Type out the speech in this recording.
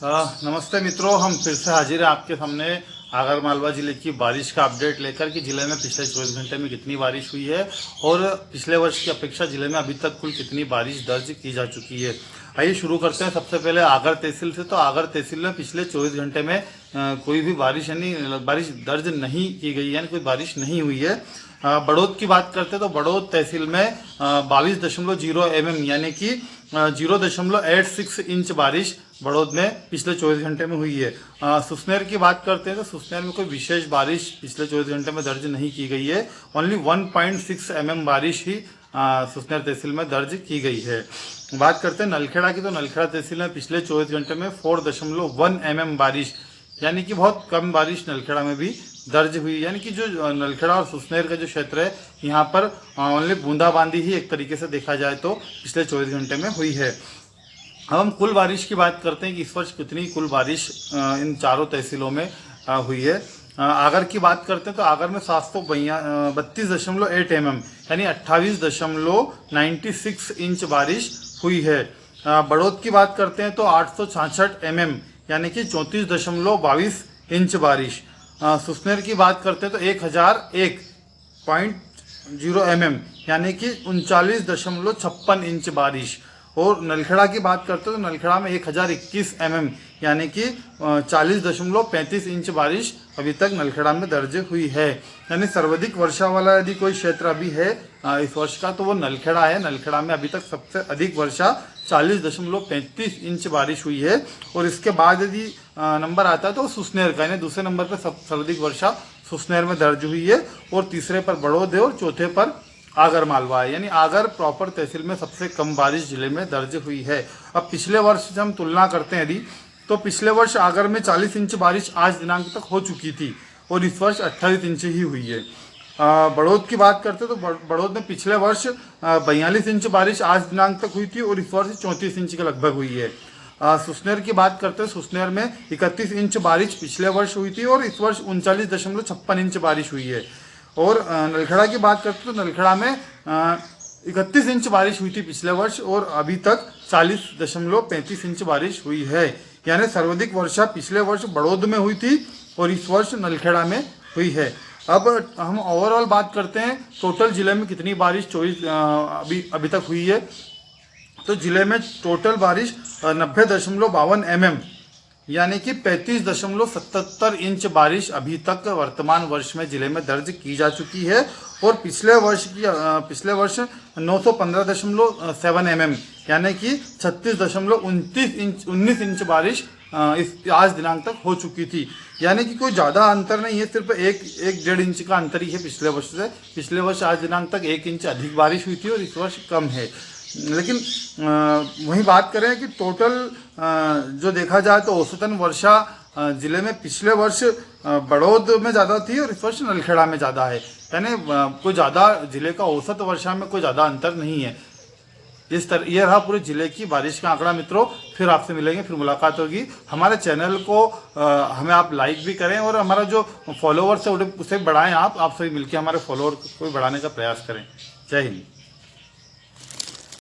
नमस्ते मित्रों, हम फिर से हाजिर हैं आपके सामने आगर मालवा जिले की बारिश का अपडेट लेकर कि जिले में पिछले 24 घंटे में कितनी बारिश हुई है और पिछले वर्ष की अपेक्षा जिले में अभी तक कुल कितनी बारिश दर्ज की जा चुकी है। आइए शुरू करते हैं सबसे पहले आगर तहसील से। तो आगर तहसील में पिछले 24 घंटे में कोई भी बारिश यानी बारिश दर्ज नहीं की गई, यानी कोई बारिश नहीं हुई है। बड़ौद की बात करते हैं तो बड़ौद तहसील में 22.0 mm यानी कि 0.86 इंच बारिश बड़ौद में पिछले 24 घंटे में हुई है। सुसनेर की बात करते हैं तो सुसनेर में कोई विशेष बारिश पिछले 24 घंटे में दर्ज नहीं की गई है। ओनली 1.6 mm बारिश ही सुसनेर तहसील में दर्ज की गई है। बात करते हैं नलखेड़ा की, तो नलखेड़ा तहसील में पिछले 24 घंटे में 4.1 mm बारिश यानी कि बहुत कम बारिश नलखेड़ा में भी दर्ज हुई। यानी कि जो नलखेड़ा और सुसनेर का जो क्षेत्र है यहाँ पर ओनली बूंदाबांदी ही एक तरीके से देखा जाए तो पिछले 24 घंटे में हुई है। अब हम कुल बारिश की बात करते हैं कि इस वर्ष कितनी कुल बारिश इन चारों तहसीलों में हुई है। आगर की बात करते हैं तो आगर में 732.8 mm यानी 28.96 इंच बारिश हुई है। बड़ौद की बात करते हैं तो 866 mm यानी कि 34.22 इंच बारिश। सुसनेर की बात करते हैं तो 1001.0 mm यानी कि 39.56 इंच बारिश। और नलखेड़ा की बात करते हैं तो नलखेड़ा में 1021 mm यानी कि 40.35 इंच बारिश अभी तक नलखेड़ा में दर्ज हुई है। यानी सर्वाधिक वर्षा वाला यदि कोई क्षेत्र अभी है इस वर्ष का तो वो नलखेड़ा है। नलखेड़ा में अभी तक सबसे अधिक वर्षा 40.35 इंच बारिश हुई है। और इसके बाद यदि नंबर आता है तो सुसनेर का, यानी दूसरे नंबर पर सर्वाधिक वर्षा सुसनेर में दर्ज हुई है और तीसरे पर बड़ौद है और चौथे पर आगर मालवा है। यानी आगर प्रॉपर तहसील में सबसे कम बारिश जिले में दर्ज हुई है। अब पिछले वर्ष से हम तुलना करते हैं यदि, तो पिछले वर्ष आगर में 40 इंच बारिश आज दिनांक तक हो चुकी थी और इस वर्ष 28 इंच ही हुई है। बड़ौद की बात करते हैं तो बड़ौद में पिछले वर्ष 42 इंच बारिश आज दिनांक तक हुई थी और इस वर्ष 34 इंच के लगभग हुई है। सुसनेर की बात करते हैं, सुसनेर में 31 इंच बारिश पिछले वर्ष हुई थी और इस वर्ष 39.56 इंच बारिश हुई है। और नलखेड़ा की बात करते हैं तो नलखेड़ा में 31 इंच बारिश हुई थी पिछले वर्ष और अभी तक 40.35 इंच बारिश हुई है। यानी सर्वाधिक वर्षा पिछले वर्ष बड़ौद में हुई थी और इस वर्ष नलखेड़ा में हुई है। अब हम ओवरऑल बात करते हैं टोटल जिले में कितनी बारिश 24 अभी तक हुई है। तो जिले में टोटल बारिश 90.52 mm यानी कि 35.77 इंच बारिश अभी तक वर्तमान वर्ष में जिले में दर्ज की जा चुकी है। और पिछले वर्ष 915.7 mm यानी कि 36.19 इंच बारिश इस आज दिनांक तक हो चुकी थी। यानी कि कोई ज़्यादा अंतर नहीं है, सिर्फ एक 1.5 इंच का अंतर ही है पिछले वर्ष से। पिछले वर्ष आज दिनांक तक 1 इंच अधिक बारिश हुई थी और इस वर्ष कम है। लेकिन वही बात करें कि टोटल जो देखा जाए तो औसतन वर्षा जिले में पिछले वर्ष बड़ौद में ज़्यादा थी और इस वर्ष नलखेड़ा में ज़्यादा है। यानी कोई ज़्यादा जिले का औसत वर्षा में कोई ज़्यादा अंतर नहीं है। इस तरह ये रहा पूरे जिले की बारिश का आंकड़ा। मित्रों, फिर आपसे मिलेंगे, फिर मुलाकात होगी। हमारे चैनल को हमें आप लाइक भी करें और हमारा जो फॉलोवर्स है उसे बढ़ाएं। आप सभी मिलकर हमारे फॉलोअर को बढ़ाने का प्रयास करें। जय हिंद।